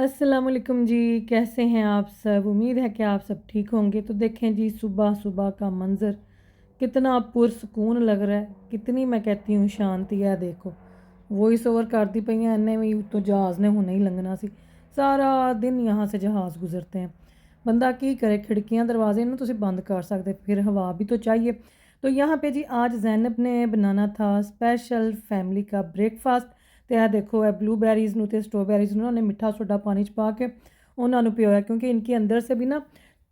अस्सलाम वालेकुम जी। कैसे हैं आप सब? उम्मीद है कि आप सब ठीक होंगे। तो देखें जी, सुबह सुबह का मंज़र कितना पुरसकून लग रहा है, कितनी मैं कहती हूँ शांति है। देखो वॉइस ओवर करती पई हैं इन्हें भी तो जहाज़ ने हुणे ही लंघना सी। सारा दिन यहाँ से जहाज़ गुजरते हैं, बंदा की करे। खिड़कियाँ दरवाजे ना तुसी बंद कर सकते, फिर हवा भी तो चाहिए। तो यहाँ पे जी आज जैनब ने बनाना था स्पेशल फैमिली का ब्रेकफास्ट। तो यह देखो है ब्लूबेरीज़ ਨੂੰ ਤੇ ਸਟ੍ਰਾਬੇਰੀਜ਼ ਨੂੰ ਉਹਨੇ ਮਿੱਠਾ ਸੋਡਾ ਪਾਣੀ 'ਚ ਪਾ ਕੇ ਉਹਨਾਂ ਨੂੰ पियोया, क्योंकि इनके अंदर से भी ना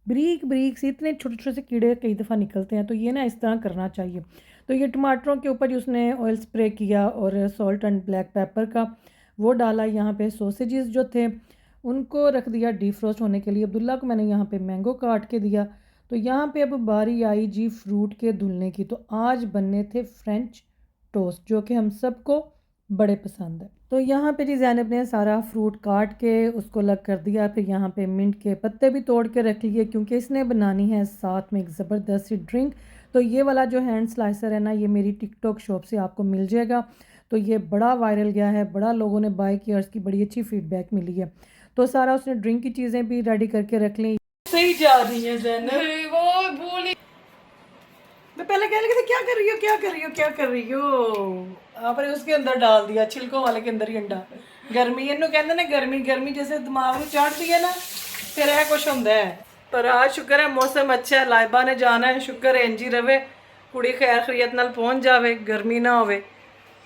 बारीक बारीक से इतने छोटे छोटे से कीड़े कई दफ़ा निकलते हैं। तो ये ना इस तरह करना चाहिए। तो ये टमाटरों के ऊपर ही उसने ऑयल स्प्रे किया और सॉल्ट एंड ब्लैक पेपर का वो डाला। यहाँ पे सॉसेजेस जो थे उनको रख दिया डीफ्रोस्ट होने के लिए। अब्दुल्ला को मैंने यहाँ पे मैंगो काट के दिया। तो यहाँ पे अब बारी आई जी फ्रूट के धुलने की। तो आज बनने थे फ्रेंच टोस्ट जो कि हम सबको बड़े पसंद है। तो यहाँ पे जी ज़ैनब ने सारा फ्रूट काट के उसको अलग कर दिया। फिर यहाँ पे मिंट के पत्ते भी तोड़ के रख लिए, क्योंकि इसने बनानी है साथ में एक ज़बरदस्त सी ड्रिंक। तो ये वाला जो हैंड स्लाइसर है ना, ये मेरी टिकटॉक शॉप से आपको मिल जाएगा। तो ये बड़ा वायरल गया है, बड़ा लोगों ने बाय किया, इसकी बड़ी अच्छी फीडबैक मिली है। तो सारा उसने ड्रिंक की चीज़ें भी रेडी करके रख ली। सही जा रही है ज़ैनब। वो बोली मैं पहले कह रही थी क्या कर रही हो, क्या कर रही हो, क्या कर रही हो। आपने उसके अंदर डाल दिया, छिलकों वाले के अंदर ही अंडा। गर्मी इनू कहते ने, गर्मी गर्मी जैसे दिमाग में चढ़ती है ना, फिर यह कुछ होंदा है। पर आज शुक्र है मौसम अच्छा है, लाइबा ने जाना है, शुक्र है इंजी रवे, कुड़ी खैर खैरियत नाल पहुंच जावे, गर्मी ना होवे।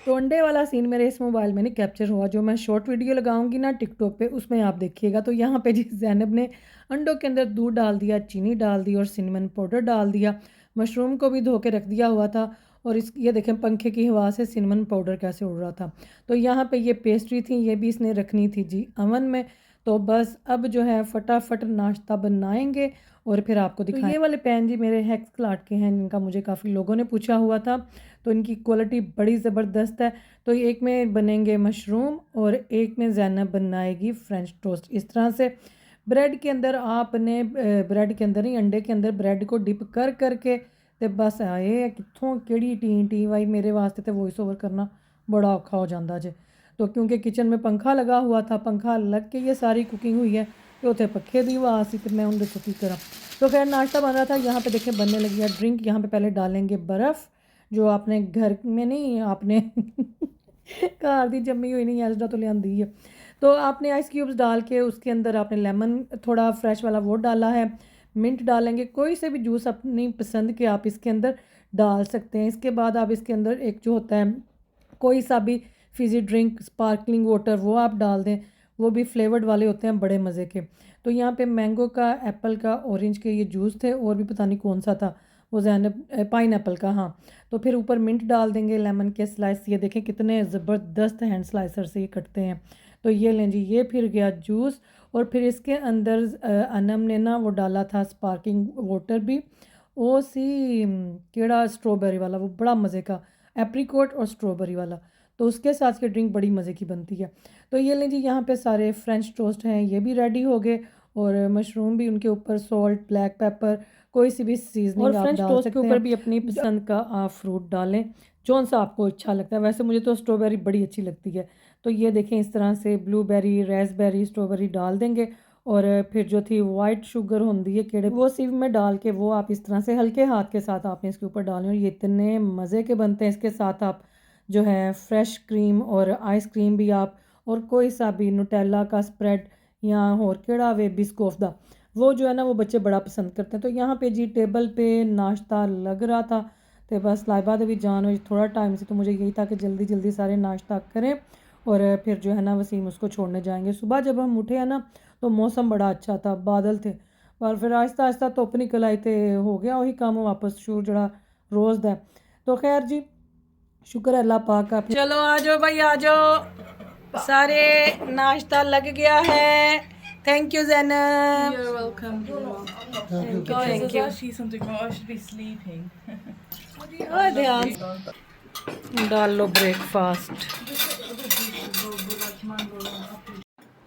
तो अंडे वाला सीन मेरे इस मोबाइल में नहीं कैप्चर हुआ, जो मैं शॉर्ट वीडियो लगाऊंगी ना टिकटॉक पे उसमें आप देखिएगा। तो यहाँ पे जी ज़ैनब ने अंडों के अंदर दूध डाल दिया, चीनी डाल दी और सिनेमन पाउडर डाल दिया। मशरूम को भी धो के रख दिया हुआ था। और इस ये देखें पंखे की हवा से सिनेमन पाउडर कैसे उड़ रहा था। तो यहाँ पे ये पेस्ट्री थी, ये भी इसने रखनी थी जी अवन में। तो बस अब जो है फटाफट नाश्ता बनाएंगे और फिर आपको दिखाएं। तो ये वाले पैन जी मेरे हेक्स क्लाट के हैं, जिनका मुझे काफ़ी लोगों ने पूछा हुआ था। तो इनकी क्वालिटी बड़ी ज़बरदस्त है। तो एक में बनेंगे मशरूम और एक में ज़ैनब बनाएगी फ्रेंच टोस्ट। इस तरह से ब्रेड के अंदर आपने ब्रेड के अंदर ही अंडे के अंदर ब्रेड को डिप कर करके ते बस आए कित्थों केड़ी टी टी वाई मेरे वास्ते तो वॉइस ओवर करना बड़ा औखा हो जाता जे। तो क्योंकि किचन में पंखा लगा हुआ था, पंखा लग के ये सारी कुकिंग हुई है। तो उत्थे पखे की आवाज़ सी ते मैं उनके तो की करा। तो खैर नाश्ता बन रहा था। यहाँ पे देखें बनने लगी है ड्रिंक। यहाँ पे पहले डालेंगे बर्फ़, जो आपने घर में नहीं आपने घर दी जम्मी हुई नहीं ऐसा तो लियांदी है। तो आपने आइस क्यूब्स डाल के उसके अंदर आपने लेमन थोड़ा फ्रेश वाला वो डाला है। मिंट डालेंगे, कोई से भी जूस अपनी पसंद के आप इसके अंदर डाल सकते हैं। इसके बाद आप इसके अंदर एक जो होता है कोई सा भी फिज़ी ड्रिंक, स्पार्कलिंग वाटर, वो आप डाल दें। वो भी फ्लेवर्ड वाले होते हैं बड़े मज़े के। तो यहाँ पे मैंगो का, एप्पल का, ऑरेंज के ये जूस थे और भी पता नहीं कौन सा था वो ज़ैनब, पाइन एप्पल का, हाँ। तो फिर ऊपर मिंट डाल देंगे, लेमन के स्लाइस। ये देखें कितने ज़बरदस्त हैंड स्लाइसर से ये कटते हैं। तो ये लें जी, ये फिर गया जूस। और फिर इसके अंदर अनम ने ना वो डाला था स्पार्किंग वाटर भी, वो सी केड़ा स्ट्रॉबेरी वाला, वो बड़ा मज़े का, एप्रीकोट और स्ट्रॉबेरी वाला। तो उसके साथ ये ड्रिंक बड़ी मज़े की बनती है। तो ये लें जी, यहाँ पे सारे फ्रेंच टोस्ट हैं, ये भी रेडी हो गए। और मशरूम भी उनके ऊपर, सॉल्ट, ब्लैक पेपर, कोई सी भी सीजनिंग और आप फ्रेंच डाल टोस्ट के सकते ऊपर हैं। भी अपनी पसंद का आप फ्रूट डालें, जौन सा आपको अच्छा लगता है। वैसे मुझे तो स्ट्रॉबेरी बड़ी अच्छी लगती है। तो ये देखें इस तरह से ब्लूबेरी, रेसबेरी, स्ट्रॉबेरी डाल देंगे। और फिर जो थी वाइट शुगर होती है केड़े, वो सिव में डाल के वो आप इस तरह से हल्के हाथ के साथ आपने इसके ऊपर डालें। और ये इतने मज़े के बनते हैं। इसके साथ आप जो है फ्रेश क्रीम और आइसक्रीम भी आप, और कोई सा भी नुटेला का स्प्रेड या होर केड़ा वे बिस्कोफ दा, वो जो है ना वो बच्चे बड़ा पसंद करते हैं। तो यहाँ पे जी टेबल पे नाश्ता लग रहा था। तो बस लाइबा दे भी जान हुई थोड़ा टाइम से, तो मुझे यही था कि जल्दी जल्दी सारे नाश्ता करें और फिर जो है ना वसीम उसको छोड़ने जाएंगे। सुबह जब हम उठे हैं ना तो मौसम बड़ा अच्छा था, बादल थे, पर फिर आहिस्ता आहिस्ता धुप्प निकल आई तो हो गया वही काम वापस शुरू जड़ा रोज़ दा। तो खैर जी शुक्र है अल्लाह पाक का। चलो आ जाओ भाई, आ जाओ, सारे नाश्ता लग गया है। Thank you Zainab. You're welcome. Thank you, Guys, thank there's you. actually something wrong. I should be sleeping. ध्यान डाल लो ब्रेकफास्ट।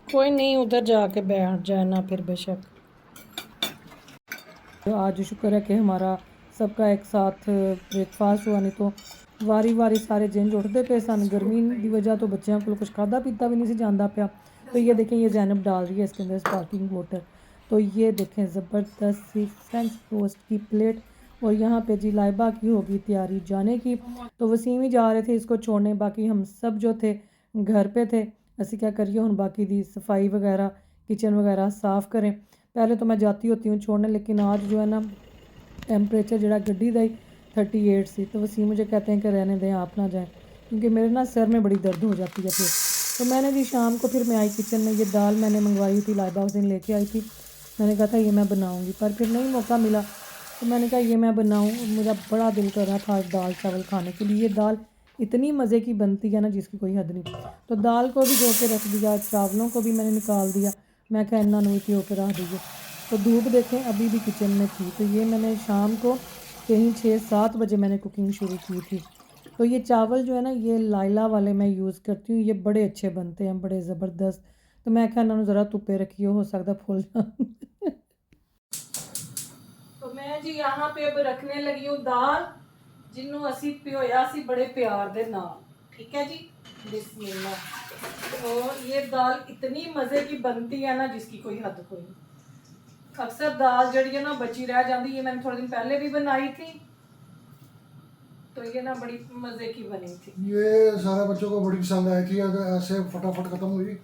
कोई नहीं, उधर जाके बैठ जाए ना फिर बेशक। तो आज शुक्र है कि हमारा सबका एक साथ ब्रेकफास्ट हुआ, नहीं तो वारी वारी सारे जिंज उठते पे सन। गर्मी की वजह तो बच्चों को कुछ खादा पीता भी नहीं सी जाता पाया। तो ये देखें, ये ज़ैनब डाल रही है इसके अंदर स्पार्कलिंग वाटर। तो ये देखें ज़बरदस्त सी फ्रेंच टोस्ट की प्लेट। और यहाँ पे जी लाइबा की होगी तैयारी जाने की। तो वसीम ही जा रहे थे इसको छोड़ने, बाकी हम सब जो थे घर पे थे। ਅਸੀਂ क्या करिए हुण बाकी दी सफाई वगैरह किचन वगैरह साफ़ करें। पहले तो मैं जाती होती हूँ छोड़ने, लेकिन आज जो है ना टेम्परेचर जरा गड्डी का ही 38 सी। तो वसीम मुझे कहते हैं कि रहने दें, आप ना जाएं, क्योंकि मेरे ना सर में बड़ी दर्द हो जाती है फिर। तो मैंने जी शाम को फिर मैं आई किचन में, ये दाल मैंने मंगवाई थी, लाइबा उस दिन लेके आई थी। मैंने कहा था ये मैं बनाऊँगी, पर फिर नहीं मौका मिला। तो मैंने कहा ये मैं बनाऊँ, मेरा बड़ा दिल कर रहा था आज दाल चावल खाने के लिए। ये दाल इतनी मज़े की बनती है ना जिसकी कोई हद नहीं। तो दाल को भी धो के रख दिया, चावलों को भी मैंने निकाल दिया। मैं क्या इन्ना नूई थी होकर रख दीजिए। तो धूप देखें अभी भी किचन में थी। तो ये मैंने शाम को कहीं 6-7 बजे मैंने कुकिंग शुरू की थी। तो ये चावल जो है ना ये लाइला वाले मैं यूज़ करती हूँ, ये बड़े अच्छे बनते हैं, बड़े ज़बरदस्त। तो मैं क्या इन्होंने ज़रा धुप्पे रखिए, हो सकता फुल जान। तो मैं जी यहाँ पे अब रखने लगी हूँ दाल, जिन्हों असी भिगोया सी बड़े प्यार दे नाल। ठीक है जी, बिस्मिल्लाह। और ये दाल इतनी मज़े की बनती है ना जिसकी कोई हद कोई नहीं। अक्सर दाल जड़ी है ना बची रह जाती, ये मैंने थोड़े दिन पहले भी बनाई थी। तो ये ना बड़ी मज़े की बनी थी। ये सारे बच्चों को बड़ी पसंद आई थी, अगर ऐसे फटाफट खत्म हुई।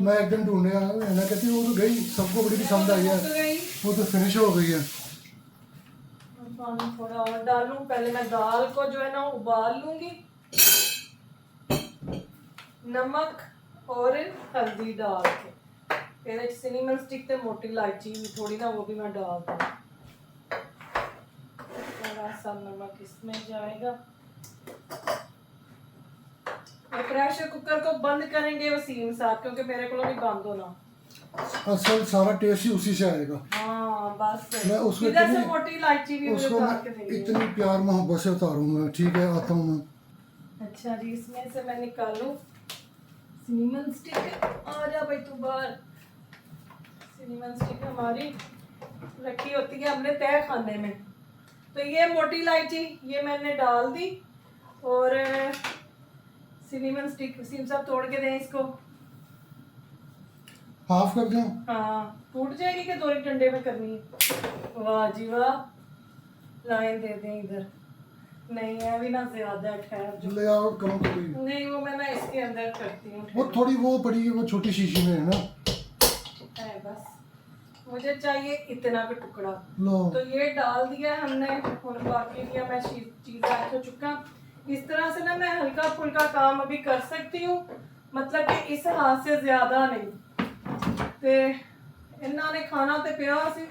मैं एक दिन ढूंढने आया, मैं कहती वो तो गई, सबको बड़ी पसंद आई है, वो तो फिनिश हो गई है। पानी थोड़ा और डालूं, पहले मैं दाल को जो है ना उबाल लूंगी। नमक और हल्दी डाल के फिर सिनेमन स्टिक ते मोटी इलायची भी थोड़ी ना, वो भी मैं डाल दूँ। थोड़ा सा नमक इसमें जाएगा। और प्रेशर कुकर को बंद करेंगे वसीम साहब, क्योंकि मेरे को नहीं बंद होना। असल सारा टेस्ट ही उसी से आएगा। हाँ बस मैं उसको इधर से मोटी इलायची भी मुझे उसको उतार मैं के देंगे। इतनी प्यार मोहब्बत से उतारूंगा। ठीक है, आता हूँ मैं। अच्छा जी, इसमें से मैं निकालूं सिनेमन स्टिक। आ जा भाई तू बाहर। सिनेमन स्टिक हमारी रखी होती है हमने तय खाने में। तो ये मोटी इलायची ये मैंने डाल दी। और सिनेमन स्टिक वसीम साहब तोड़ के दें इसको। हाफ कर दूं? हाँ, टूट जाएगी कि दो डंडे में करनी है? वाह जी वाह, लाइन दे दें इधर। नहीं है भी ना ज्यादा, ठहर जो ले आओ, करो कभी। नहीं, वो मैं ना इसके अंदर करती हूँ। वो थोड़ी वो पड़ी है, वो छोटी शीशी में है ना। है बस, मुझे चाहिए इतना का टुकड़ा। लो, तो ये डाल दिया हमने। और बाकी दिया मैं चीज़ हो चुका। इस तरह से ना मैं हल्का फुल्का काम अभी कर सकती हूँ, मतलब कि इस हाथ से ज्यादा नहीं। ते इन्होंने खाना तो पिया सी,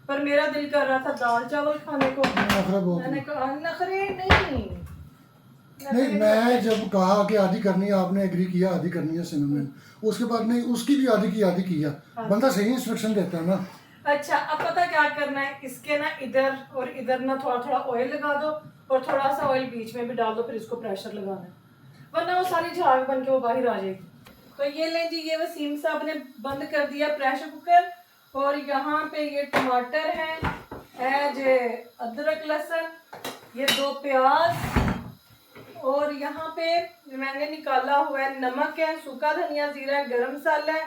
पर मेरा दिल कर रहा था दाल चावल खाने को। नखरा बहुत मैंने है। कहा नखरे नहीं। नहीं, मैं जब कहा कि आधी करनी है, आपने एग्री किया आधी करनी है सिनेमन, उसके बाद नहीं, उसकी भी आधी की आधी किया। बंदा सही इंस्ट्रक्शन देता है ना। अच्छा, अब पता क्या करना है, इसके ना इधर और इधर ना थोड़ा थोड़ा ऑयल लगा दो, और थोड़ा सा ऑयल बीच में भी डाल दो, फिर इसको प्रेशर लगाना है, वरना वो सारी झाग बन के वो बाहर आ जाएगी। तो ये लें जी, ये वसीम साहब ने बंद कर दिया प्रेशर कुकर। और यहाँ पे ये टमाटर है जे अदरक लहसुन, ये 2 प्याज, और यहाँ पे मैंने निकाला हुआ है नमक है, सूखा धनिया, जीरा है, गरम मसाला है,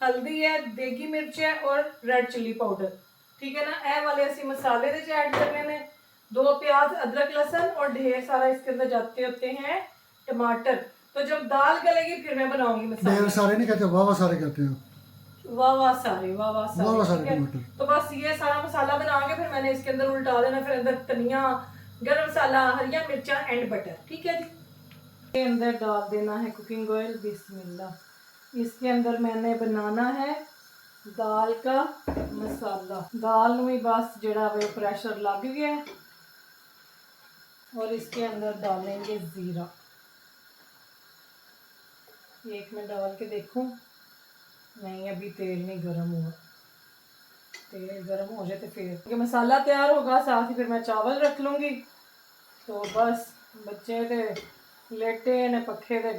हल्दी है, देगी मिर्च है और रेड चिली पाउडर। ठीक है ना, ए वाले ऐसे मसाले दे ऐड करने में। 2 प्याज, अदरक लहसुन, और ढेर सारा इसके अंदर जाते होते हैं टमाटर। तो जब दाल गलेगी फिर मैं बनाऊंगी मसाला। ढेर सारे नहीं कहते, वाह सारे कहते हैं। वाह वाह सारे, वाह वाह वाह वाह सारे, सारे ठीक है। टमाटर। तो बस ये सारा मसाला बना के फिर मैंने इसके अंदर उल्टा देना, फिर अंदर धनिया, गरम मसाला, हरिया मिर्चा एंड बटर। ठीक है जी, इसके अंदर डाल देना है कुकिंग ऑयल। बिस्मिल्लाह। इसके अंदर मैंने बनाना है दाल का मसाला। दाल में बस जड़ा वे प्रेशर लग गया। और इसके अंदर डालेंगे ज़ीरा। एक में डाल के देखूं। नहीं, अभी तेल नहीं गर्म हुआ। तेल गर्म हो जाए तो फिर ये मसाला तैयार होगा, साथ ही फिर मैं चावल रख लूँगी। तो बस बच्चे थे लेटे ने पखे दे।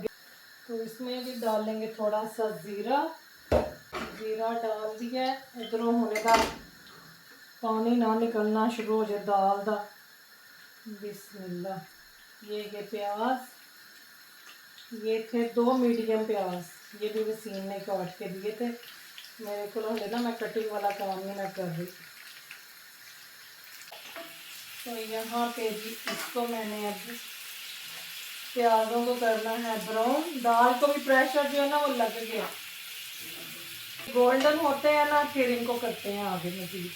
तो इसमें भी डालेंगे थोड़ा सा ज़ीरा। ज़ीरा डाल दिया, इधरों होने का पानी ना निकलना शुरू हो जाए दाल का। बिस्मिल्लाह। ये प्याज, ये थे 2 मीडियम प्याज। ये भी वसीम ने काट के दिए थे मेरे को। हले ना मैं कटिंग वाला काम नहीं मैं कर रही। तो यहाँ पे जी इसको मैंने अब प्याज़ों को करना है ब्राउन। दाल को भी प्रेशर जो है ना वो लग गया, गोल्डन होते हैं ना फिर इनको करते हैं आगे मज़ीद।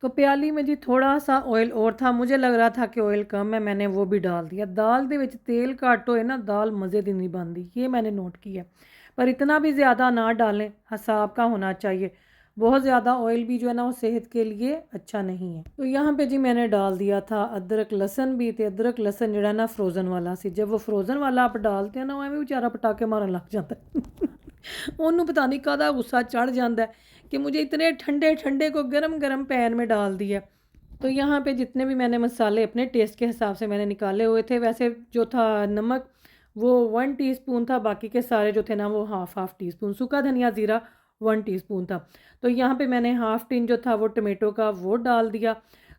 तो प्याली में जी थोड़ा सा ऑयल और था, मुझे लग रहा था कि ऑयल कम है, मैंने वो भी डाल दिया। दाल दे विच तेल घट होए ना दाल मज़े दी नहीं बनती, ये मैंने नोट किया। पर इतना भी ज़्यादा ना डालें, हिसाब का होना चाहिए। बहुत ज़्यादा ऑयल भी जो है ना वो सेहत के लिए अच्छा नहीं है। तो यहाँ पे जी मैंने डाल दिया था अदरक लसन भी। तो अदरक लसन जड़ा ना फ्रोज़न वाला सी, जब वो फ्रोज़न वाला आप डालते हैं ना वो बेचारा पटाके मारन लग जाता है ਉਹਨੂੰ पता नहीं कादा गुस्सा चढ़ जाता है कि मुझे इतने ठंडे ठंडे को गरम गरम पैन में डाल दिया। तो यहाँ पे जितने भी मैंने मसाले अपने टेस्ट के हिसाब से मैंने निकाले हुए थे, वैसे जो था नमक वो 1 टीस्पून था, बाकी के सारे जो थे ना वो हाफ टीस्पून, सूखा धनिया ज़ीरा 1 टीस्पून था। तो यहाँ पे मैंने हाफ टीन जो था वो टमेटो का वो डाल दिया।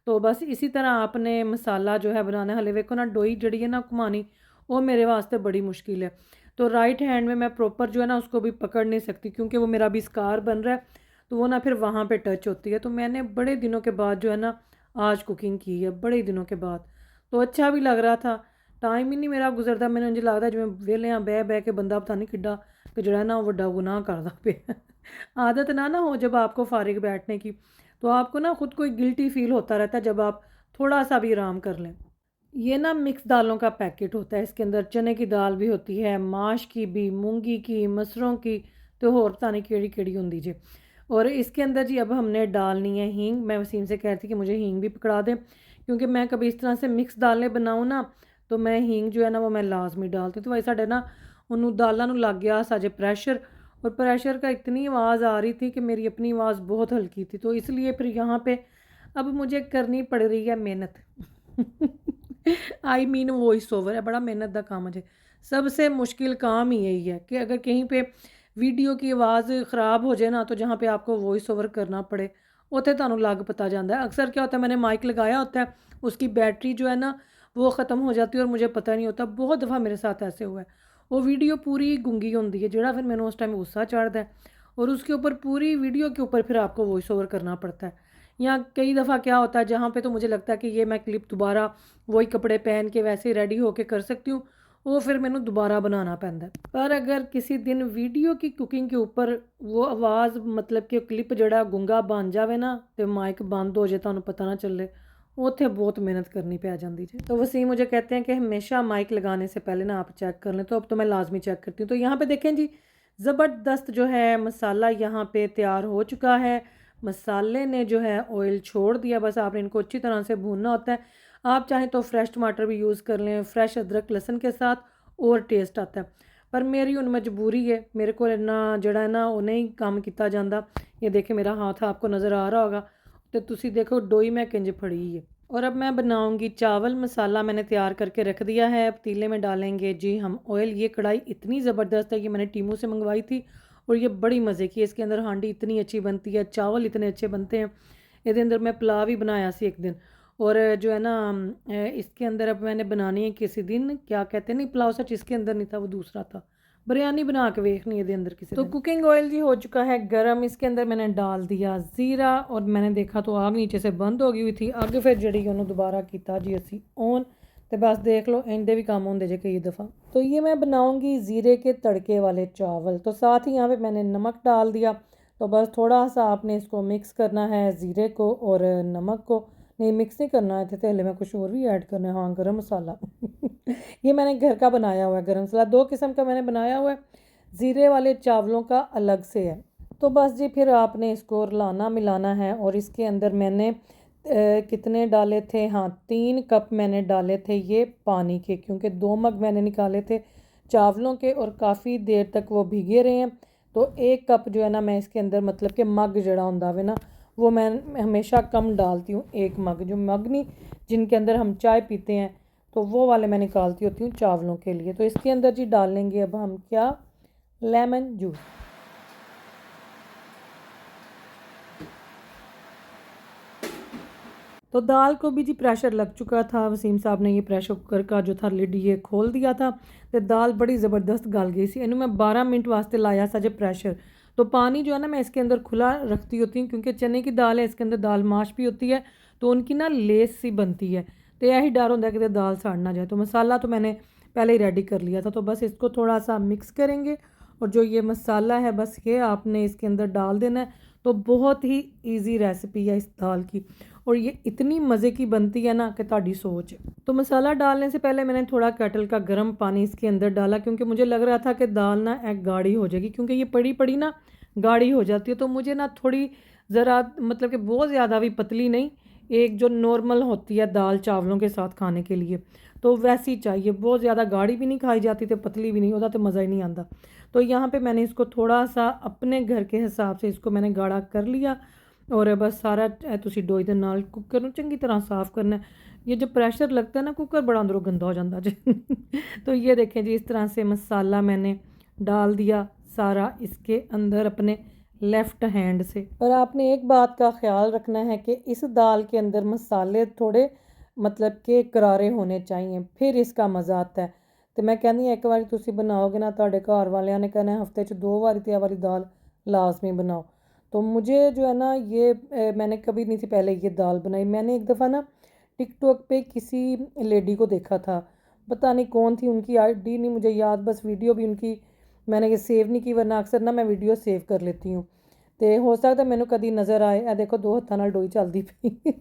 तो बस इसी तरह आपने मसाला जो है बनाना। हले वेखो ना डोई जड़ी है ना घुमानी वो मेरे वास्ते बड़ी मुश्किल है। तो राइट हैंड में मैं प्रॉपर जो है ना उसको भी पकड़ नहीं सकती क्योंकि वो मेरा भी स्कार बन रहा है, तो वो ना फिर वहाँ पे टच होती है। तो मैंने बड़े दिनों के बाद जो है ना आज कुकिंग की है, बड़े दिनों के बाद। तो अच्छा भी लग रहा था, टाइम ही नहीं मेरा गुजरता। मैंने मुझे लगता जिवें वेले बह बह के बंदा पता नहीं किड्डा कि जड़ा ना वड्डा गुनाह करदा पे आदत ना हो जब आपको फारिग बैठने की, तो आपको ना खुद को एक गिल्टी फील होता रहता है जब आप थोड़ा सा भी आराम कर लें। ये ना मिक्स दालों का पैकेट होता है, इसके अंदर चने की दाल भी होती है, माश की भी, मूंगी की, मसरों की, तो होर पता नहीं केड़ी केड़ी होंदी जी। और इसके अंदर जी अब हमने डालनी है हींग। मैं वसीम से कह रही थी कि मुझे हींग भी पकड़ा दें, क्योंकि मैं कभी इस तरह से मिक्स दालें बनाऊँ ना तो मैं हींग जो है ना वो मैं लाजमी डालती हूँ। तो भाई साढ़े ना उन्होंने दालों ਨੂੰ लग गया साजे प्रेशर, और प्रेशर का इतनी आवाज़ आ रही थी कि मेरी अपनी आवाज़ बहुत हल्की थी। तो इसलिए फिर यहाँ पे अब मुझे करनी पड़ रही है मेहनत आई मीन वॉइस ओवर है, बड़ा मेहनत का काम है। सबसे मुश्किल काम ही यही है कि अगर कहीं पे वीडियो की आवाज़ ख़राब हो जाए ना तो जहाँ पे आपको वॉइस ओवर करना पड़े उत्थे तुहानू लग पता जाता है। अक्सर क्या होता है मैंने माइक लगाया होता है, उसकी बैटरी जो है ना वो ख़त्म हो जाती है और मुझे पता नहीं होता। बहुत दफ़ा मेरे साथ ऐसे हुआ है, वो वीडियो पूरी गूंगी होती है जोड़ा फिर मैंने उस टाइम गुस्सा चढ़ता है और उसके ऊपर पूरी वीडियो के ऊपर फिर आपको वॉइस ओवर करना पड़ता है। या कई दफ़ा क्या होता है जहाँ पे तो मुझे लगता है कि ये मैं क्लिप दोबारा वही कपड़े पहन के वैसे ही रेडी होके कर सकती हूँ, वो फिर मैंने दोबारा बनाना पैंदा है। पर अगर किसी दिन वीडियो की कुकिंग के ऊपर वो आवाज़ मतलब कि क्लिप जड़ा गूंगा बन जावे ना तो माइक बंद हो जाए तुहानू पता ना चले, उत्थे बहुत मेहनत करनी पै जाती है। तो वसीम मुझे कहते हैं कि हमेशा माइक लगाने से पहले ना आप चेक कर लें, तो अब तो मैं लाजमी चेक करती हूँ। तो यहाँ पे देखें जी ज़बरदस्त जो है मसाला यहाँ पे तैयार हो चुका है। मसाले ने जो है ऑयल छोड़ दिया, बस आपने इनको अच्छी तरह से भूनना होता है। आप चाहें तो फ्रेश टमाटर भी यूज़ कर लें फ्रेश अदरक लहसुन के साथ, और टेस्ट आता है। पर मेरी हुण मजबूरी है, मेरे को इन्ना जड़ा है ना वो नहीं काम किया जाता। ये देखे मेरा हाथ आपको नज़र आ रहा होगा, तो तुसी देखो डोई मैं किंज फड़ी है। और अब मैं बनाऊंगी चावल। मसाला मैंने तैयार करके रख दिया है, पतीले में डालेंगे जी हम ऑयल। ये कढ़ाई इतनी ज़बरदस्त है कि मैंने टीमू से मंगवाई थी और ये बड़ी मज़े की है। इसके अंदर हांडी इतनी अच्छी बनती है, चावल इतने अच्छे बनते हैं। इसके अंदर मैं पुलाव भी बनाया सी एक दिन। और जो है ना इसके अंदर अब मैंने बनानी है किसी दिन, क्या कहते हैं, नहीं पुलाव सच इसके अंदर नहीं था, वो दूसरा था। बिरयानी बना के वेखनी है अंदर किसी तो कुकिंग ऑयल जी हो चुका है गरम। इसके अंदर मैंने डाल दिया ज़ीरा और मैंने देखा तो आग नीचे से बंद हो गई हुई थी। अग फिर जड़ी उन्होंने दोबारा किया जी असी ऑन, तो बस देख लो इंदे भी काम होंगे जे कई दफ़ा। तो ये मैं बनाऊंगी ज़ीरे के तड़के वाले चावल। तो साथ ही यहाँ पे मैंने नमक डाल दिया। तो बस थोड़ा सा आपने इसको मिक्स करना है ज़ीरे को और नमक को। नहीं मिक्स नहीं करना है, तो हले मैं कुछ और भी ऐड करना है। हाँ गरम मसाला ये मैंने घर का बनाया हुआ है गरम मसाला, 2 किस्म का मैंने बनाया हुआ है। ज़ीरे वाले चावलों का अलग से है। तो बस जी फिर आपने इसको रलाना मिलाना है। और इसके अंदर मैंने कितने डाले थे, हाँ 3 कप मैंने डाले थे ये पानी के, क्योंकि 2 मग मैंने निकाले थे चावलों के और काफ़ी देर तक वो भीगे रहे हैं। तो 1 कप जो है ना मैं इसके अंदर मतलब कि मग जड़ा होंदा वे ना वो मैं हमेशा कम डालती हूँ। 1 मग जो मग नहीं जिनके अंदर हम चाय पीते हैं तो वो वाले मैं निकालती होती हूँ चावलों के लिए। तो इसके अंदर जी डालेंगे अब हम क्या, लेमन जूस। तो दाल को भी जी प्रेशर लग चुका था। वसीम साहब ने ये प्रेशर कुकर का जो था लिड ये खोल दिया था तो दाल बड़ी ज़बरदस्त गल गई सी। इन्हू मैं 12 मिनट वास्ते लाया सा जो प्रेशर। तो पानी जो है ना मैं इसके अंदर खुला रखती होती हूँ क्योंकि चने की दाल है, इसके अंदर दाल माश भी होती है तो उनकी ना लेस सी बनती है। तो यही डर होता है कि दाल सड़ ना जाए। तो मसाला तो मैंने पहले ही रेडी कर लिया था। तो बस इसको थोड़ा सा मिक्स करेंगे और जो ये मसाला है बस ये आपने इसके अंदर डाल देना है। तो बहुत ही ईजी रेसिपी है इस दाल की और ये इतनी मज़े की बनती है ना कि ਤੁਹਾਡੀ सोच है। तो मसाला डालने से पहले मैंने थोड़ा केटल का गर्म पानी इसके अंदर डाला क्योंकि मुझे लग रहा था कि दाल ना एक गाढ़ी हो जाएगी क्योंकि ये पड़ी पड़ी ना गाढ़ी हो जाती है। तो मुझे ना थोड़ी ज़रा मतलब कि बहुत ज़्यादा भी पतली नहीं, एक जो नॉर्मल होती है दाल चावलों के साथ खाने के लिए तो वैसी चाहिए। बहुत ज़्यादा गाढ़ी भी नहीं खाई जाती तो पतली भी नहीं, होता तो मज़ा ही नहीं आता। तो यहाँ पे मैंने इसको थोड़ा सा अपने घर के हिसाब से इसको मैंने गाढ़ा कर लिया और बस सारा तुसी डोई दे नाल कुकर ਨੂੰ चंगी तरह साफ़ करना है। ये जो प्रेशर लगता है ना कुकर बड़ा अंदरों गंदा हो जाता जी। तो ये देखें जी इस तरह से मसाला मैंने डाल दिया सारा इसके अंदर अपने लेफ़्ट हैंड से। और आपने एक बात का ख्याल रखना है कि इस दाल के अंदर मसाले थोड़े मतलब कि करारे होने चाहिए फिर इसका मज़ा आता है। तो मैं कहनी एक बार तुसी बनाओगे ना तो घर वालियां ने कहना हफ्ते च 2 बारी तो ये वाली दाल लाजमी बनाओ। तो मुझे जो है ना ये मैंने कभी नहीं थी पहले ये दाल बनाई। मैंने एक दफ़ा ना टिकटॉक पे किसी लेडी को देखा था, पता नहीं कौन थी, उनकी आईडी नहीं मुझे याद, बस वीडियो भी उनकी मैंने ये सेव नहीं की वरना अक्सर ना मैं वीडियो सेव कर लेती हूँ। तो हो सकता मैंने कभी नज़र आए ए देखो 2 हत्थों नाल डोई चलती पई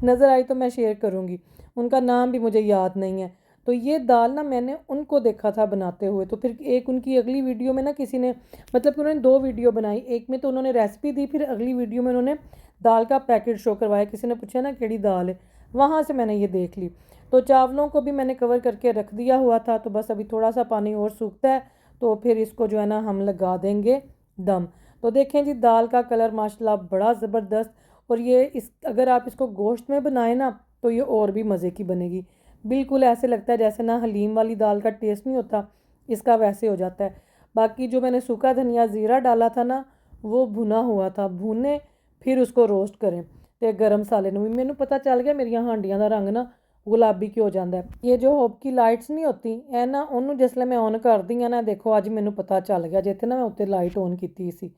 नज़र आई तो मैं शेयर करूँगी। उनका नाम भी मुझे याद नहीं है। तो ये दाल ना मैंने उनको देखा था बनाते हुए। तो फिर एक उनकी अगली वीडियो में ना किसी ने मतलब कि उन्होंने 2 वीडियो बनाई, एक में तो उन्होंने रेसिपी दी, फिर अगली वीडियो में उन्होंने दाल का पैकेट शो करवाया। किसी ने पूछा ना केड़ी दाल है, वहाँ से मैंने ये देख ली। तो चावलों को भी मैंने कवर करके रख दिया हुआ था। तो बस अभी थोड़ा सा पानी और सूखता है तो फिर इसको जो है ना हम लगा देंगे दम। तो देखें जी दाल का कलर माशाल्लाह बड़ा ज़बरदस्त। और ये इस अगर आप इसको गोश्त में बनाएं ना तो ये और भी मज़े की बनेगी। बिल्कुल ऐसे लगता है जैसे ना हलीम वाली दाल का टेस्ट नहीं होता, इसका वैसे हो जाता है। बाकी जो मैंने सूखा धनिया ज़ीरा डाला था ना वो भुना हुआ था, भुने फिर उसको रोस्ट करें तो गर्म मसाले भी मैनू पता चल गया मेरिया हांडियां का रंग ना गुलाबी क्यों हो जाता है। ये जो होप की लाइट्स नहीं होती है ना उन्होंने जिसले मैं ऑन कर दी ना देखो अज मैनू पता चल गया जितने ना मैं उत्ते लाइट ऑन की सी।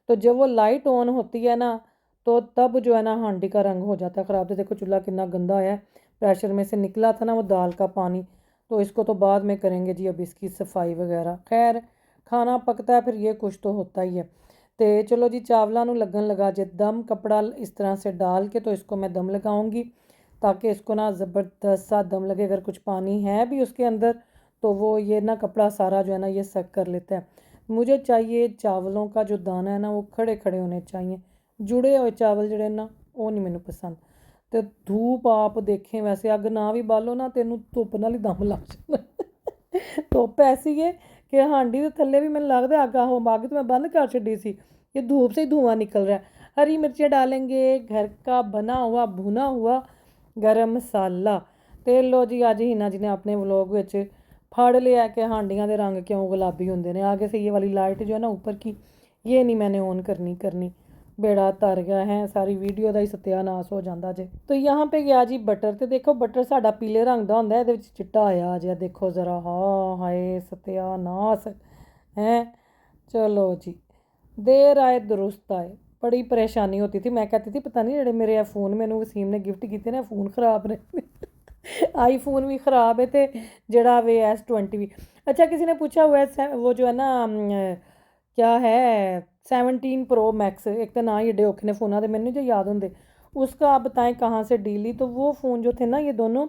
तो जब वो लाइट ऑन होती है ना तो तब जो है ना हांडी का रंग हो जाता है ख़राब। तो देखो चूल्हा कितना गंदा है, प्रेशर में से निकला था ना वो दाल का पानी। तो इसको तो बाद में करेंगे जी अब इसकी सफाई वगैरह। खैर खाना पकता है फिर ये कुछ तो होता ही है। तो चलो जी चावलों को लगन लगा जे दम, कपड़ा इस तरह से डाल के तो इसको मैं दम लगाऊंगी ताकि इसको ना ज़बरदस्त सा दम लगे। अगर कुछ पानी है भी उसके अंदर तो वो ये ना कपड़ा सारा जो है ना ये सक कर लेता है। मुझे चाहिए चावलों का जो दाना है ना वो खड़े खड़े होने चाहिए, जुड़े हुए चावल जड़े ना वो नहीं मैनू पसंद। तो धूप आप देखें वैसे अग ना भी बालो ना तेनू धुप नाल ही दम लग जाना। धुप ऐसी है कि हांडी के थल्ले भी मैंने लगता अग आहो अग तो मैं बंद कर छड़ी सी, ये धूप से ही धुआं निकल रहा है। हरी मिर्चें डालेंगे, घर का बना हुआ भुना हुआ गरम मसाला। तो लो जी अज हिना जी ने अपने व्लॉग विच फड़ लिया कि हांडियां दे रंग क्यों गुलाबी होंदे ने। आगे से ये वाली लाइट जो है ना ऊपर की ये नहीं मैंने ऑन करनी बेड़ा तर गया है, सारी वीडियो का ही सत्यानाश हो जाता जे। तो यहाँ पे गया जी बटर। तो देखो बटर साडा पीले रंग का होंदा है, ये चिट्टा आया जे देखो ज़रा। हाँ हाय सत्यानाश है। चलो जी देर आए दुरुस्त आए, बड़ी परेशानी होती थी। मैं कहती थी पता नहीं जेडे मेरे फ़ोन मैनू वसीम ने गिफ्ट किए ना फ़ोन ख़राब ने आई फ़ोन भी ख़राब है तो जड़ा वे S20 भी। अच्छा किसी ने पूछा हुआ है वो जो है ना क्या है 17 प्रो मैक्स, एक तो ना ही एडे औखे ने फ़ोन तो मैंने जो याद होंगे उसका आप बताएं कहाँ से डील ली। तो वो फ़ोन जो थे ना ये दोनों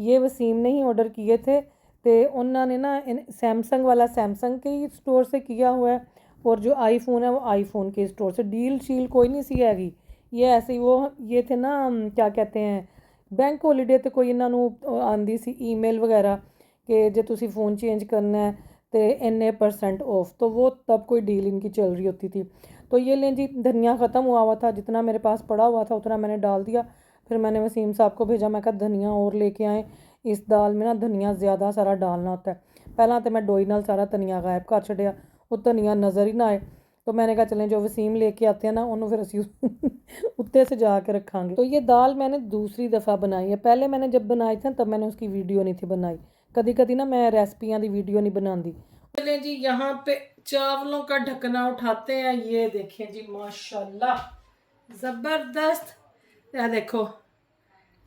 ये वसीम ने ही ऑर्डर किए थे। तो उन्होंने ना सैमसंग वाला सैमसंग के ही स्टोर से किया हुआ है और जो आईफोन है वो आईफोन के स्टोर से। डील शील कोई नहीं सी हैगी, ये ऐसे ही वो ये थे ना क्या कहते हैं बैंक हॉलीडे तो कोई इन्हों आंदी सी ईमेल वगैरह कि जो तुसी फ़ोन चेंज करना है तो इन्ने % ऑफ, तो वो तब कोई डील इनकी चल रही होती थी। तो ये लें जी धनिया ख़त्म हुआ था, जितना मेरे पास पड़ा हुआ था उतना मैंने डाल दिया। फिर मैंने वसीम साहब को भेजा, मैं कहा धनिया और लेके आएँ, इस दाल में ना धनिया ज़्यादा सारा डालना होता है। पहला तो मैं डोई नाल सारा धनिया गायब कर छड़िया, वो धनिया नज़र ही ना आए। तो मैंने कहा चलें जो वसीम लेके आते हैं ना उन्होंने फिर असी उत्ते से जाके रखांगे। तो ये दाल मैंने दूसरी दफ़ा बनाई है, पहले मैंने जब बनाई थी तब मैंने उसकी वीडियो नहीं थी बनाई। कदी कदी ना मैं रेसिपियाँ दी वीडियो नहीं बनाती। चले जी यहाँ पे चावलों का ढकना उठाते हैं, ये देखें जी माशाल्लाह ज़बरदस्त। यह देखो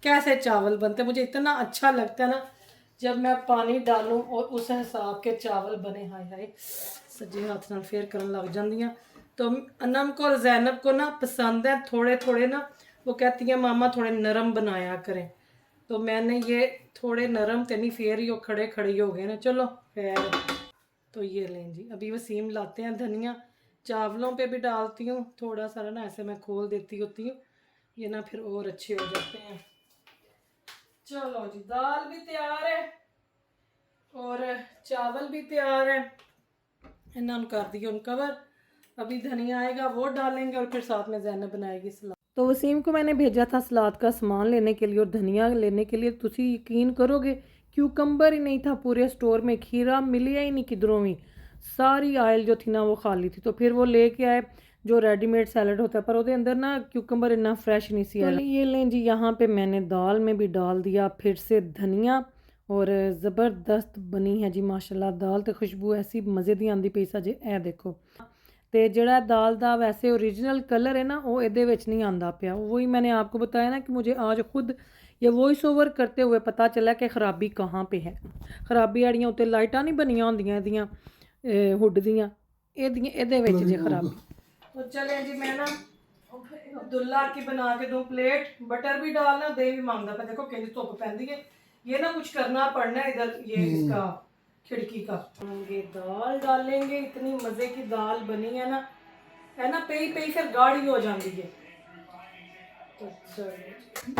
कैसे चावल बनते, मुझे इतना अच्छा लगता है ना जब मैं पानी डालूं और उस हिसाब के चावल बने। हाय हाय सज्जे हाथ नाल फेर करन लग जांदियां। तो अनम को और जैनब को ना पसंद है थोड़े थोड़े ना, वो कहती है मामा थोड़े नरम बनाया करें। तो मैंने ये थोड़े नरम ते नहीं, फेर ही वो खड़े खड़े हो गए ना। चलो खैर, तो ये लें जी अभी वसीम लाते हैं धनिया, चावलों पे भी डालती हूँ थोड़ा सारा ना, ऐसे मैं खोल देती होती हूँ, ये ना फिर और अच्छे हो जाते हैं। चलो जी दाल भी तैयार है और चावल भी तैयार है, इन्होंने कर दिए उन कवर। अभी धनिया आएगा वो डालेंगे और फिर साथ में जैनब बनाएगी सलाद। तो वसीम को मैंने भेजा था सलाद का सामान लेने के लिए और धनिया लेने के लिए। तुसी यकीन करोगे क्यूकम्बर ही नहीं था पूरे स्टोर में, खीरा मिलिया ही नहीं किधरों भी, सारी आयल जो थी ना वो खाली थी। तो फिर वो लेके आए जो रेडीमेड सैलड होता है, पर उसके अंदर ना क्यूकम्बर इतना फ्रेश नहीं सी आया। ये लें जी यहाँ पे मैंने दाल में भी डाल दिया फिर से धनिया और ज़बरदस्त बनी है जी माशाल्लाह दाल। तो खुशबू ऐसी मज़े दी आंदी पई सा जे ए देखो। तो ਜਿਹੜਾ दाल ਦਾ वैसे ओरिजिनल कलर है ना वो ਇਹਦੇ ਵਿੱਚ नहीं आंदा पिया। वही मैंने आपको बताया ना कि मुझे आज खुद ये वॉइस ओवर करते हुए पता चला कि ख़राबी कहाँ पे है। ख़राबी आड़ियाँ उत्ते लाइटां नहीं बनिया होंदियां ਇਹਦੀਆਂ हुड दियां, ਇਹਦੇ ਵਿੱਚ जे खराबी। तो चले जी मैं ना अब्दुल्ला की बना के दो प्लेट, बटर भी डालना दही भी मांगता था। देखो कितनी धुप पैंदी है, ये ना कुछ करना पड़ना है इधर ये इसका खिड़की का। ये दाल डालेंगे, इतनी मजे की दाल बनी है ना पेई पेई फिर गाढ़ी हो जाती है। तो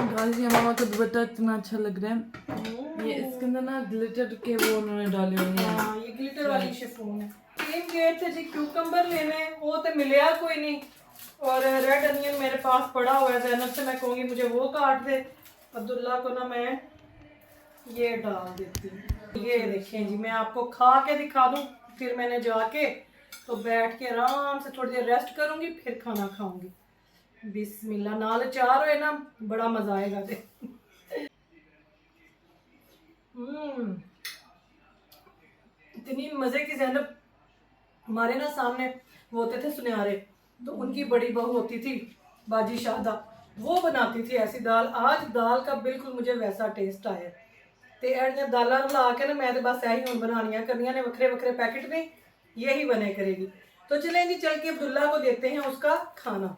गाइस ये मामा का दुपट्टा इतना अच्छा लग रहा है। ये इसके अंदर ना ग्लिटर के वो उन्होंने डाले हुए हैं। हाँ ये ग्लिटर वाली शिफॉन है। सेम गए थे जी क्यूकम्बर लेने, वो तो मिलया कोई नहीं, और रेड अनियन मेरे पास पड़ा हुआ है। जैनब से मैं कहूँगी मुझे वो काट दे, अब्दुल्ला को ना मैं ये डाल देती हूँ। ये देखें जी मैं आपको खा के दिखा दूँ, फिर मैंने जाके तो बैठ के आराम से थोड़ी देर रेस्ट करूँगी फिर खाना खाऊंगी। बिस्मिल्लाह, नाल अचार होए ना बड़ा मजा आएगा। दे इतनी मजे की। जैनब हमारे ना सामने वो होते थे सुनियारे, तो उनकी बड़ी बहू होती थी बाजी शाहदा, वो बनाती थी ऐसी दाल। आज दाल का बिल्कुल मुझे वैसा टेस्ट आया। तो एडियां दालां ला के ना मैं तो बस यही हुण बनानियां करनियां ने, वक्रे वक्रे पैकेट में यही बने करेगी। तो चलें जी चल के अब्दुल्ला को देते हैं उसका खाना।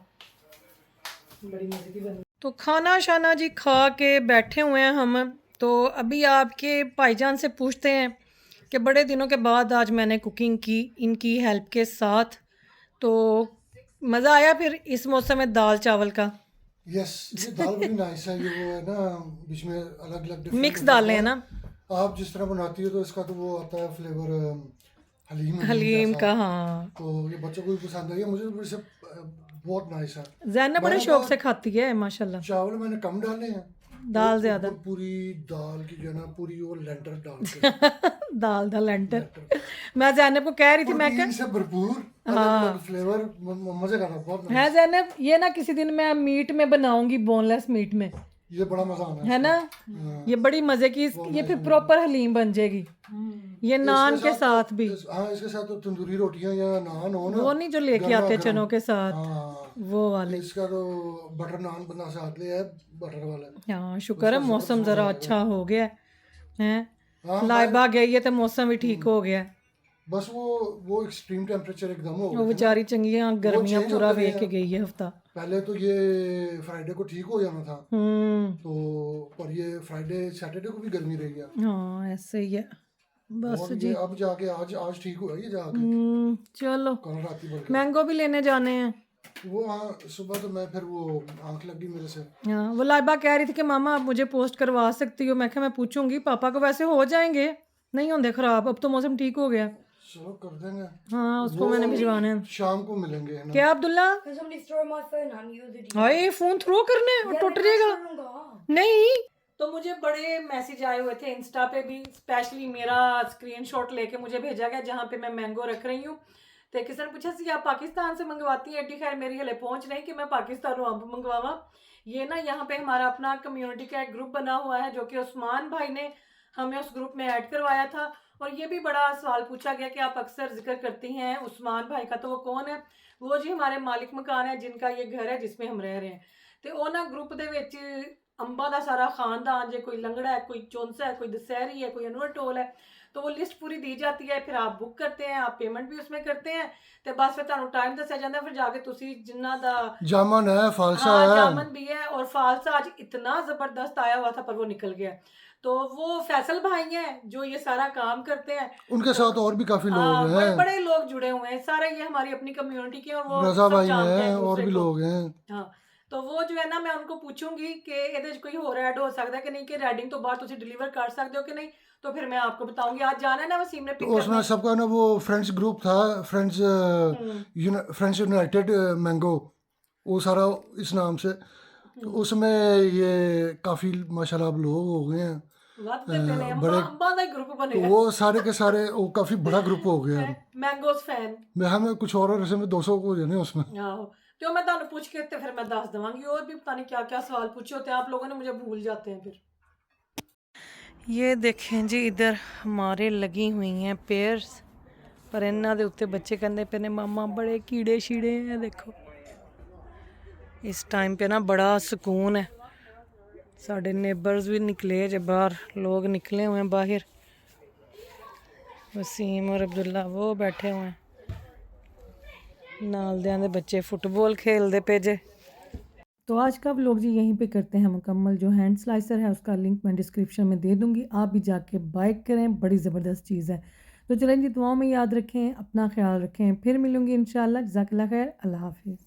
बड़ी मजे की बनी। तो खाना शाना जी खा के बैठे हुए हैं हम। तो अभी आपके भाईजान से पूछते हैं कि बड़े दिनों के बाद आज मैंने कुकिंग की इनकी हेल्प के साथ, तो मज़ा आया फिर इस मौसम में दाल चावल का। यस ये दाल बड़ी नाइस है। ये वो है ना बीच में अलग अलग मिक्स दालें हैं ना, आप जिस तरह बनाती हो तो इसका तो वो आता है फ्लेवर हलीम हलीम जैसा। का। हाँ तो ये बच्चों को भी पसंद है, मुझे भी इसे बहुत नाइस है। जैनब बड़े शौक से खाती है माशाल्लाह। चावल मैंने कम डाले हैं, दाल ज्यादा। पूरी दाल की जो है ना पूरी वो लेंटर डाल के दाल दा लेंटर। मैं जैनब को कह रही थी, मैं प्रोटीन से भरपूर अलग फ्लेवर, मजे का था बहुत है जैनब ये ना किसी दिन मैं मीट में बनाऊंगी, बोनलेस मीट में, ये बड़ा मजा आना है ना। ये बड़ी मजे की, ये फिर प्रॉपर हलीम बन जाएगी। ये नान के साथ भी। हाँ इसके साथ तो तंदूरी रोटियां या नान हो ना, वो नहीं जो लेके आते चनों के साथ, हाँ वो वाले। इसका तो बटर नान बना साथ ले है बटर वाला। हाँ शुक्र है मौसम जरा अच्छा हो गया है। हाँ, लाइबा गई है तो मौसम भी ठीक हो गया। बस वो एक्सट्रीम टेम्परेचर एकदम हो वो गया। बेचारी चंगियां गर्मियां पूरा वेख के गई है हफ्ता। पहले तो ये फ्राइडे को ठीक हो जाना था, तो पर ये फ्राइडे सैटरडे को भी गर्मी रही है। हाँ ऐसे ही है बस और जी। ये अब जाके आज ठीक हुआ ये जाके, चलो कल रात ही बल्कि मैंगो भी लेने जाने हैं। वो हाँ सुबह तो मैं फिर वो आंख लग गई मेरे से। हाँ वो लाइबा कह रही थी कि मामा आप मुझे पोस्ट करवा सकती हो। मैं क्या, मैं पूछूंगी पापा को, वैसे हो जाएंगे नहीं होंगे खराब, अब तो मौसम ठीक हो गया। चलो कर देंगे। हाँ उसको मैंने भिजवाने हैं। शाम को मिलेंगे है ना। क्या अब्दुल्ला? हाय फोन थ्रो करने और टूट जाएगा। नहीं तो मुझे बड़े मैसेज आए हुए थे इंस्टा पे भी, स्पेशली मेरा स्क्रीनशॉट लेके मुझे भेजा गया जहाँ पे मैं मैंगो रख रही हूँ तो किसी ने पूछा सी आप पाकिस्तान से मंगवाती हैं? एडी खैर मेरी हले पहुंच नहीं कि मैं पाकिस्तानों अंब मंगवावा। ये ना यहाँ पे हमारा अपना कम्युनिटी का एक ग्रुप बना हुआ है जो कि उस्मान भाई ने हमें उस ग्रुप में ऐड करवाया था। और ये भी बड़ा सवाल पूछा गया कि आप अक्सर जिक्र करती हैं उस्मान भाई का, तो वो कौन है? वो जी हमारे मालिक मकान है जिनका ये घर है जिसमें हम रह रहे हैं। तो वो ना ग्रुप ਦੇ ਵਿੱਚ अंबा ਦਾ सारा खानदान, जो कोई लंगड़ा है, कोई चौंसा है, कोई दशहरी है, कोई अनवर टोल है, तो वो लिस्ट पूरी दी जाती है। फिर आप बुक करते हैं, आप पेमेंट भी उसमें करते हैं, तो बस फिर ਤੁਹਾਨੂੰ टाइम ਦੱਸਿਆ ਜਾਂਦਾ, फिर जाके ਤੁਸੀਂ जिन्ना दा जामन है, फालसा हाँ है। जामन भी है। और फालसा आज इतना जबरदस्त आया हुआ था पर वो निकल गया। तो वो फैसल भाई हैं जो ये सारा काम करते हैं। उनके साथ और भी काफी हाँ, लोग बड़े हैं, बड़े लोग जुड़े हुए हैं, सारे ये हमारी अपनी कम्युनिटी के, और वो रजा सब भाई जानते हैं हैं, एक और दूसरे भी को। लोग हैं। हाँ, तो वो जो है ना, मैं उनको पूछूंगी कि ਇਹਦੇ 'ਚ कोई और ऐड हो सकता है कि नहीं, कि रेडिंग तो बाद ਤੁਸੀਂ डिलीवर कर सकते हो कि नहीं, तो फिर मैं आपको बताऊंगी। आज जाना है ना वसीम ने तो पिक उसमें करना। सबका ना वो फ्रेंड्स ग्रुप था, फ्रेंड्स यूनाइटेड मैंगो, वो सारा इस नाम से। तो उसमें ये काफ़ी माशाल्लाह अब लोग हो गए हैं, ਵੱਧਦੇ ਪਏ ਨੇ, बड़े। अंबा ਦਾ ਹੀ ग्रुप तो ਬਣਿਆ वो सारे के सारे वो काफ़ी बड़ा ग्रुप हो गया है, अब। Mangoes fan. मैं हमें कुछ और ऐसे में 200 को जाने उसमें। ਆਹੋ, ਤੇ ਉਹ ਮੈਂ ਤੁਹਾਨੂੰ ਪੁੱਛ ਕੇ ਤੇ ਫਿਰ ਮੈਂ ਦੱਸ ਦਵਾਂਗੀ। और भी पता नहीं क्या क्या सवाल पूछे होते हैं आप लोगों ने, मुझे भूल जाते हैं फिर। ये देखें जी, इधर हमारे लगी हुई हैं पेयर्स, पर इन्हों के उत्ते बच्चे कहते पे ने मामा बड़े कीड़े शीड़े हैं। देखो इस टाइम पे ना बड़ा सुकून है। साढ़े नेबर्स भी निकले जे बाहर, लोग निकले हुए हैं बाहर। वसीम और अब्दुल्ला वो बैठे हुए हैं, नालदियां दे बच्चे फुटबॉल खेलते पे जे। तो आज का व्लॉग जी यहीं पे करते हैं मुकम्मल। जो हैंड स्लाइसर है उसका लिंक मैं डिस्क्रिप्शन में दे दूंगी, आप भी जाके बाय करें, बड़ी ज़बरदस्त चीज़ है। तो चलें जी, दुआओं में याद रखें, अपना ख्याल रखें, फिर मिलूंगी इंशाल्लाह। जज़ाकल्लाह खैर, अल्लाह हाफिज़।